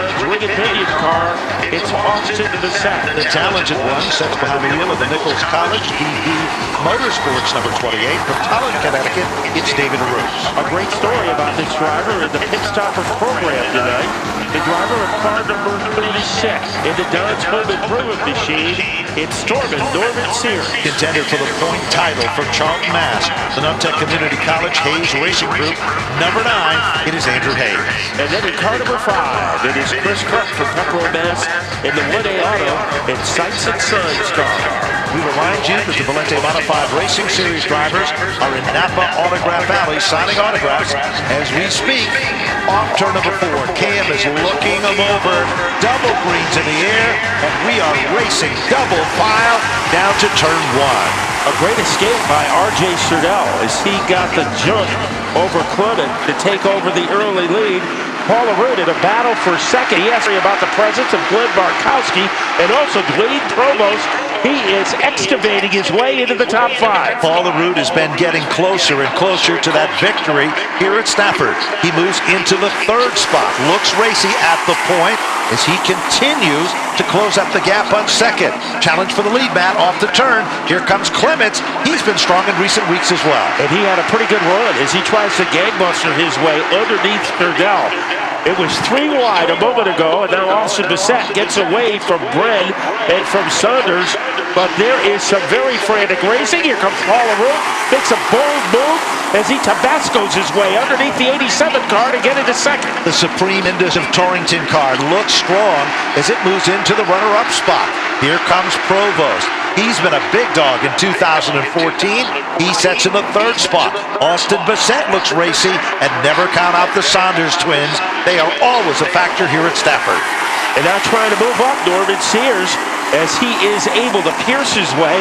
turns, wing and pinion car. It's Austin Bissett. The talented one sets behind the wheel of the Nichols College DB Motorsports number 28 from Tolland, Connecticut. It's David Aroots. A great story about this driver in the Pit Stopper program tonight. The driver of car number 36 in the Don's Home Improvement Machine. It's Norman Sears. Contender for the point title from Charlton, Mass. The Nuntech Community College Hayes Racing Group. Number 9, it is Andrew Hayes. And then in car number 5, it is Chris Cook from Pepperell, Mass. in the 1A Auto and Sights and Signs car. We remind you that the Valente Modified Racing Series drivers are in Napa Autograph Valley signing autographs as we speak. Off turn number 4, Cam is looking them over. Double greens in the air, and we are racing double file down to turn 1. A great escape by R.J. Surdell as he got the jump over Clement to take over the early lead. Paul LaRue in a battle for second. He asked me about the presence of Glenn Barkowski and also Dwayne Provost. He is excavating his way into the top 5. Paul LaRue has been getting closer and closer to that victory here at Stafford. He moves into the 3rd spot. Looks racy at the point as he continues to close up the gap on 2nd. Challenge for the lead, Matt, off the turn. Here comes Clements. He's been strong in recent weeks as well. And he had a pretty good run as he tries to gangbuster his way underneath Surdell. It was 3 wide a moment ago, and now Austin Bissett gets away from Bren and from Saunders. But there is some very frantic racing. Here comes Paul LaRue, makes a bold move as he Tabascos his way underneath the 87 car to get into 2nd. The Supreme Indus of Torrington car looks strong as it moves into the runner-up spot. Here comes Provost. He's been a big dog in 2014. He sets in the 3rd spot. Austin Bissett looks racy, and never count out the Saunders twins. They are always a factor here at Stafford. And now trying to move up, Norman Sears, as he is able to pierce his way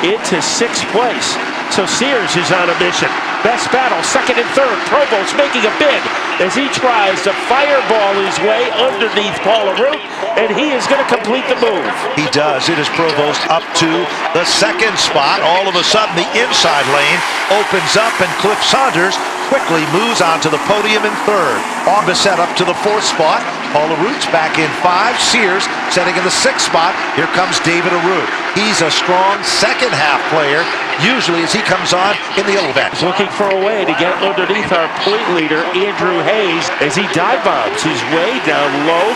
into 6th place. So Sears is on a mission. Best battle, 2nd and 3rd. Provost making a bid as he tries to fireball his way underneath Paul LaRue, and he is going to complete the move. He does. It is Provost up to the 2nd spot. All of a sudden, the inside lane opens up, and Cliff Saunders quickly moves on to the podium in 3rd. On Bissett up to the 4th spot. Paul LaRue's back in 5. Sears setting in the 6th spot. Here comes David Arute. He's a strong second-half player, usually as he comes on in the event. He's looking for a way to get underneath our point leader, Andrew Hayes, as he dive bombs his way down low.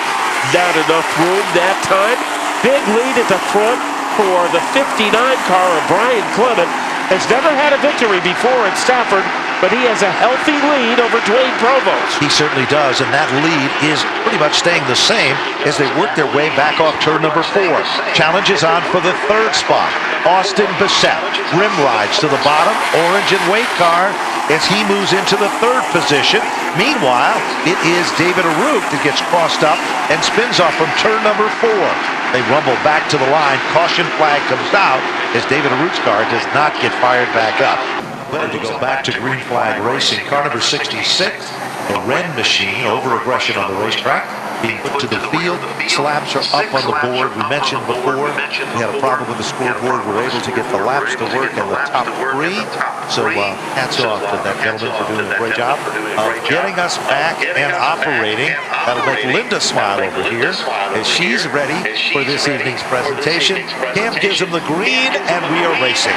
Not enough room that time. Big lead at the front for the 59 car of Brian Clement. Has never had a victory before at Stafford, but he has a healthy lead over Dwayne Provost. He certainly does, and that lead is pretty much staying the same as they work their way back off turn number 4. Challenge is on for the 3rd spot. Austin Bissett rim rides to the bottom, orange and white car as he moves into the 3rd position. Meanwhile, it is David Arute that gets crossed up and spins off from turn number 4. They rumble back to the line. Caution flag comes out as David Arute's car does not get fired back up. To go back to green flag racing. Car number 66, the Wren machine, over aggression on the racetrack, being put to the field. Slabs are up on the board. We mentioned before we had a problem with the scoreboard. We're able to get the laps to work in the top 3. So hats off to that gentleman for doing a great job of getting us back and operating. That'll make Linda smile over here as she's ready for this evening's presentation. Cam gives him the green, and we are racing.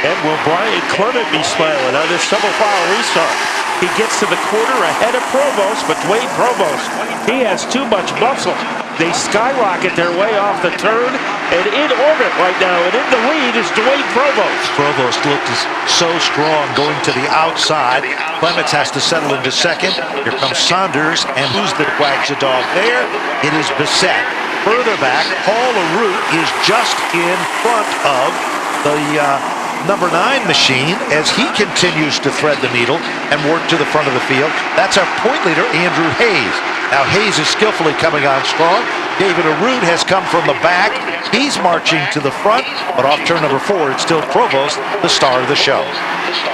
And will Brian Clement be smiling on this double file restart? He gets to the quarter ahead of Provost, but Dwayne Provost, he has too much muscle. They skyrocket their way off the turn and in orbit right now, and in the lead is Dwayne Provost. Provost looked so strong going to the outside. Clements has to settle into 2nd. Here comes Saunders, and who's the wags the dog there? It is Bissett. Further back, Paul LaRue is just in front of the number 9 machine as he continues to thread the needle and work to the front of the field. That's our point leader, Andrew Hayes. Now Hayes is skillfully coming on strong. David Arute has come from the back. He's marching to the front, but off turn number 4, it's still Provost, the star of the show.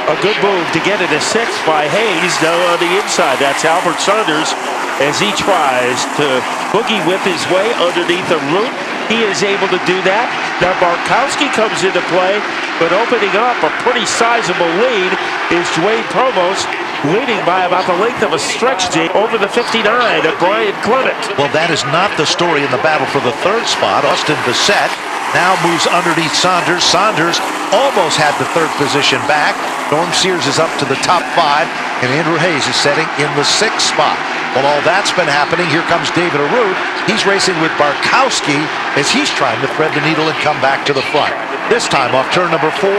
A good move to get it a 6th by Hayes. Now on the inside, that's Albert Saunders as he tries to boogie whip his way underneath Arute. He is able to do that. Now Barkowski comes into play, but opening up a pretty sizable lead is Dwayne Provost. leading by about the length of a stretch team over the 59 of Brian Clement. Well, that is not the story in the battle for the third spot. Austin Bassett now moves underneath Saunders. Saunders almost had the third position back. Norm Sears is up to the top 5, and Andrew Hayes is setting in the 6th spot. While all that's been happening, here comes David Arute. He's racing with Barkowski as he's trying to thread the needle and come back to the front. This time off turn number 4,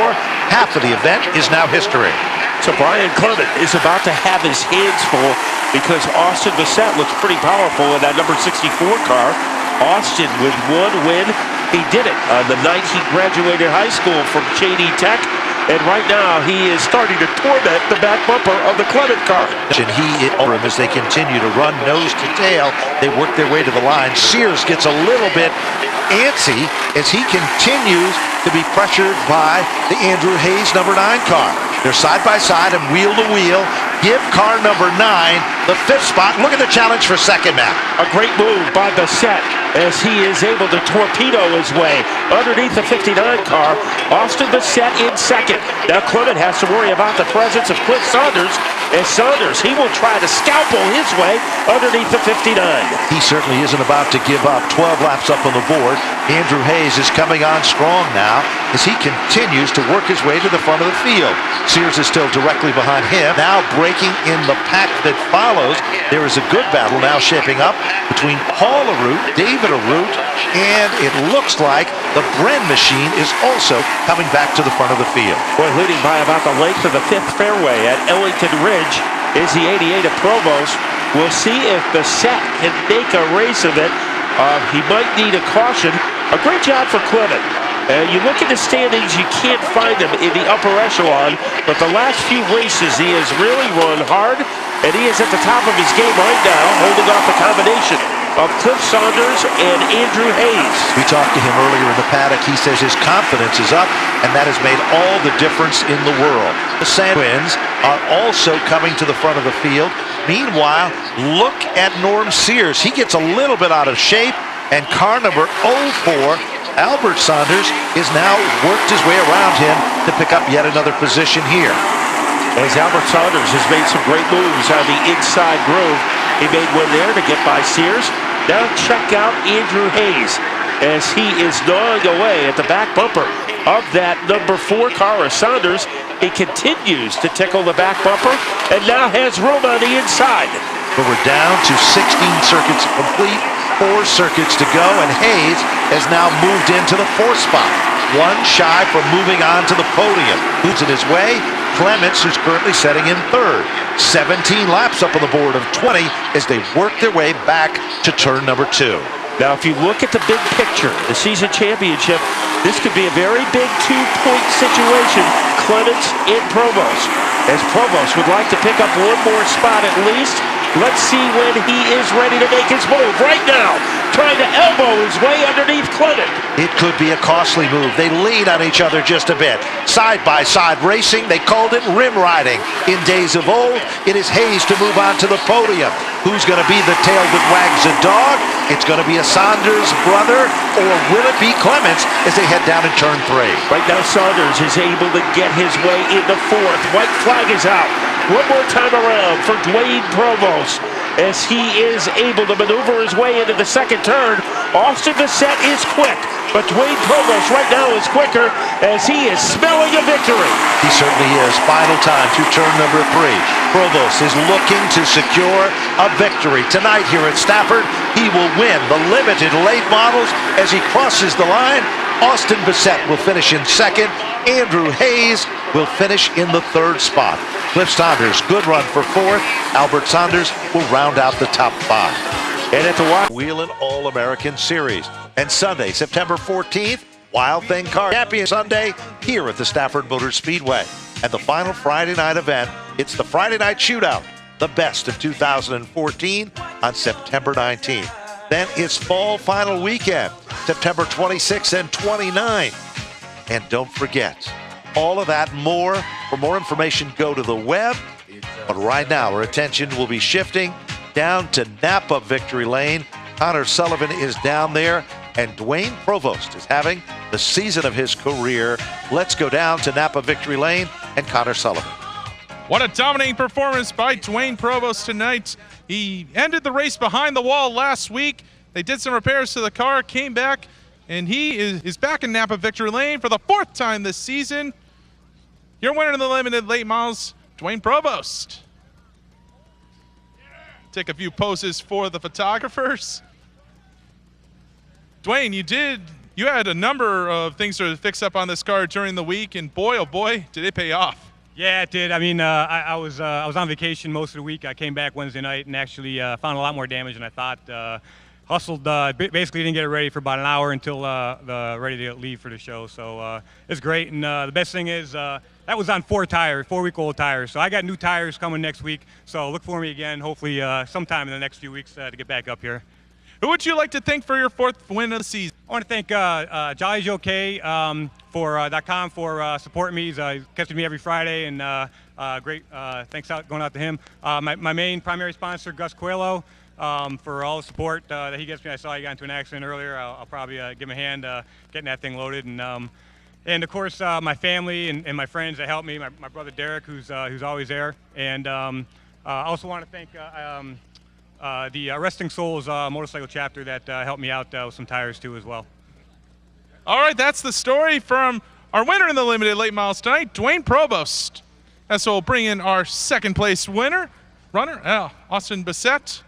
half of the event is now history. So Brian Clement is about to have his hands full because Austin Bassett looks pretty powerful in that number 64 car. Austin with 1 win. He did it on the night he graduated high school from Cheney Tech. And right now, he is starting to torment the back bumper of the Clement car. And as they continue to run nose to tail, they work their way to the line. Sears gets a little bit antsy as he continues to be pressured by the Andrew Hayes number 9 car. They're side by side and wheel to wheel. Give car number 9 the 5th spot. Look at the challenge for second now. A great move by Bassett as he is able to torpedo his way underneath the 59 car. Austin Bassett in second. Now Clement has to worry about the presence of Cliff Saunders. As Saunders, he will try to scalpel his way underneath the 59. He certainly isn't about to give up. 12 laps up on the board. Andrew Hayes is coming on strong now as he continues to work his way to the front of the field. Sears is still directly behind him. Now breaking in the pack that follows. There is a good battle now shaping up between Paul Arute, David Arute, and it looks like the Bren machine is also coming back to the front of the field. Boy, leading by about the length of the 5th fairway at Ellington Ridge is the 88 of Provost. We'll see if Bassett can make a race of it. He might need a caution. A great job for Clement. You look at the standings, you can't find him in the upper echelon, but the last few races he has really run hard, and he is at the top of his game right now, holding off the combination of Cliff Saunders and Andrew Hayes. We talked to him earlier in the paddock. He says his confidence is up, and that has made all the difference in the world. The Sandwins are also coming to the front of the field. Meanwhile, look at Norm Sears. He gets a little bit out of shape, and car number 04, Albert Saunders, is now worked his way around him to pick up yet another position here. As Albert Saunders has made some great moves on the inside groove. He made one there to get by Sears. Now check out Andrew Hayes as he is gnawing away at the back bumper of that number 4 car of Saunders. He continues to tickle the back bumper and now has room on the inside. But we're down to 16 circuits complete, 4 circuits to go, and Hayes has now moved into the 4th spot. 1 shy from moving on to the podium. Who's in his way? Clements, who's currently setting in 3rd. 17 laps up on the board of 20 as they work their way back to turn number 2. Now, if you look at the big picture, the season championship, this could be a very big 2-point situation, Clements and Provost. As Provost would like to pick up 1 more spot at least. Let's see when he is ready to make his move. Right now, trying to elbow his way underneath Clement. It could be a costly move. They lean on each other just a bit. Side-by-side racing, they called it rim riding. In days of old, it is Hayes to move on to the podium. Who's going to be the tail that wags the dog? It's going to be a Saunders brother, or will it be Clements as they head down in turn 3? Right now, Saunders is able to get his way into 4th. White flag is out. 1 more time around for Dwayne Provost as he is able to maneuver his way into the 2nd turn. Austin Bassett is quick, but Dwayne Provost right now is quicker as he is smelling a victory. He certainly is. Final time through turn number 3. Provost is looking to secure a victory. Tonight here at Stafford, he will win the limited late models as he crosses the line. Austin Bassett will finish in 2nd. Andrew Hayes will finish in the 3rd spot. Cliff Saunders, good run for 4th. Albert Saunders will round out the top 5. And at the Wheeling All-American Series. And Sunday, September 14th, Wild Thing Car Champion Sunday here at the Stafford Motor Speedway. And the final Friday night event, it's the Friday Night Shootout, the best of 2014 on September 19th. Then it's Fall Final Weekend, September 26th and 29th. And don't forget, all of that and more. For more information, go to the web. But right now, our attention will be shifting down to Napa Victory Lane. Connor Sullivan is down there, and Dwayne Provost is having the season of his career. Let's go down to Napa Victory Lane and Connor Sullivan. What a dominating performance by Dwayne Provost tonight. He ended the race behind the wall last week. They did some repairs to the car, came back, and he is back in Napa Victory Lane for the 4th time this season. Your winner in the limited late models, Dwayne Provost. Take a few poses for the photographers. Dwayne, you had a number of things to fix up on this car during the week, and boy, oh boy, did it pay off. Yeah, it did. I mean, I was on vacation most of the week. I came back Wednesday night and actually found a lot more damage than I thought. Hustled, basically didn't get it ready for about an hour until ready to leave for the show. So it's great, and the best thing is that was on 4-week-old tires. So I got new tires coming next week. So look for me again, hopefully sometime in the next few weeks to get back up here. Who would you like to thank for your 4th win of the season? I want to thank Jolly Joe K for supporting me. He's catching me every Friday, and great thanks going out to him. My main primary sponsor, Gus Coelho, for all the support that he gets me. I saw he got into an accident earlier. I'll probably give him a hand getting that thing loaded. And of course, my family and my friends that helped me. My brother Derek, who's always there. And I also want to thank the Resting Souls motorcycle chapter that helped me out with some tires too as well. All right, that's the story from our winner in the limited late models tonight, Dwayne Provost. And so we'll bring in our 2nd place runner, Austin Bissett.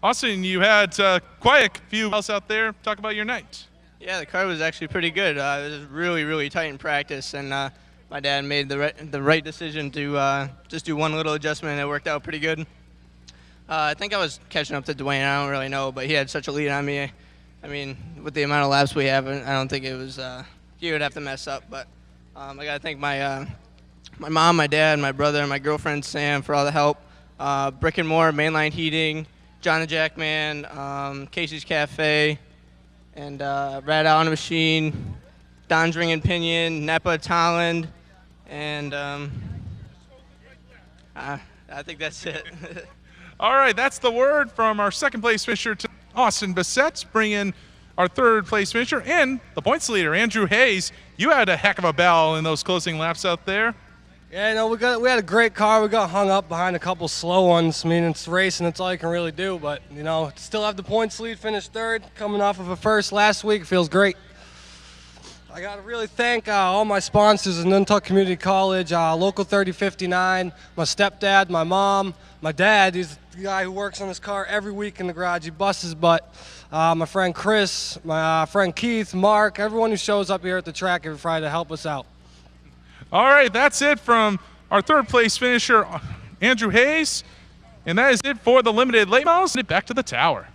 Austin, you had quite a few miles out there. Talk about your night. Yeah, the car was actually pretty good. It was really, really tight in practice, and my dad made the right decision to just do one little adjustment, and it worked out pretty good. I think I was catching up to Dwayne. I don't really know, but he had such a lead on me. I mean, with the amount of laps we have, I don't think it was he would have to mess up. But I got to thank my mom, my dad, my brother, and my girlfriend Sam for all the help. Brick and More, Mainline Heating, John and Jackman, Casey's Cafe, and Rad Out on the Machine, Don's Ring and Pinion, Nepa Tolland, and I think that's it. All right, that's the word from our 2nd place finisher, to Austin Bissett, bring in our 3rd place finisher and the points leader, Andrew Hayes. You had a heck of a battle in those closing laps out there. Yeah, no, we had a great car. We got hung up behind a couple slow ones. I mean, it's racing. That's all you can really do. But, still have the points lead, finished 3rd, coming off of a 1st last week. Feels great. I got to really thank all my sponsors in Nantucket Community College, Local 3059, my stepdad, my mom, my dad. He's the guy who works on this car every week in the garage. He busts his butt. My friend Chris, my friend Keith, Mark, everyone who shows up here at the track every Friday to help us out. All right, that's it from our 3rd place finisher, Andrew Hayes. And that is it for the limited late models. Back to the tower.